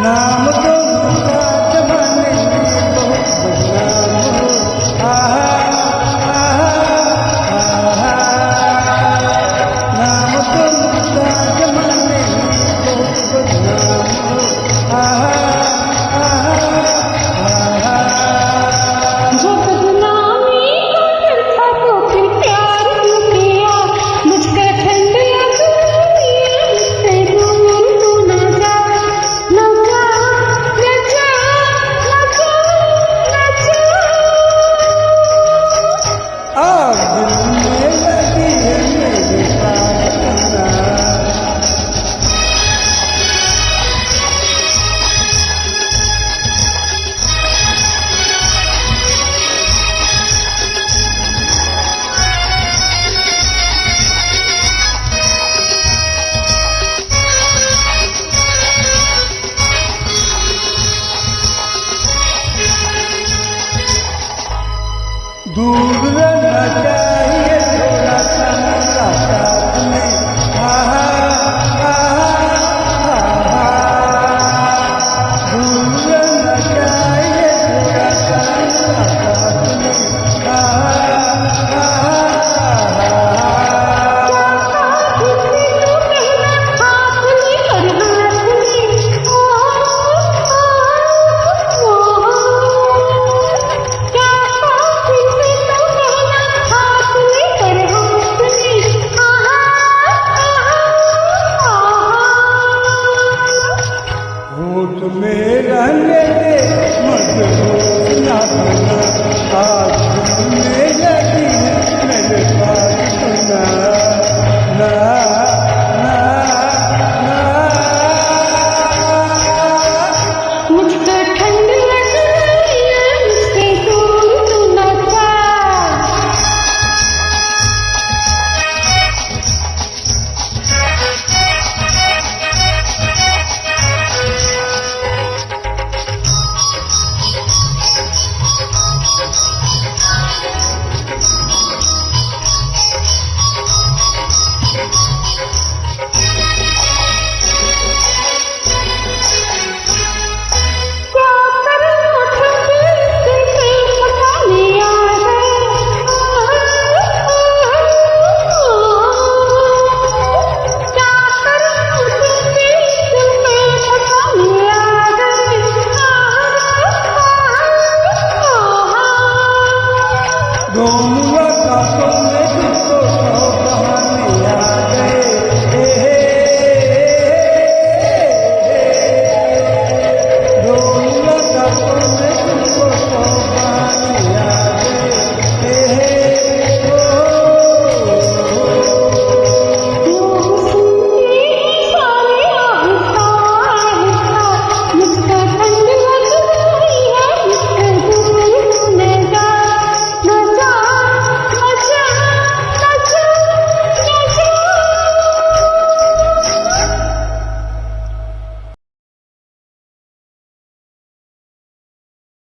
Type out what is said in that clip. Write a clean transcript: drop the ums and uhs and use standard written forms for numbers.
नाम तो लूटा जमाने में बहुत बदनाम हो। आहा आहा आहा, नाम तो लूटा जमाने में बहुत बदनाम हो। आहा आहा आहा, जो बदनामी का डर था तो फिर प्यार क्यों किया? मुझका ठंडिया दुनिया मुझसे दूर तू न जा, न जा, न जा, न जा, न जा। आग दिल में लगी है मेरे प्रार्थना। दूर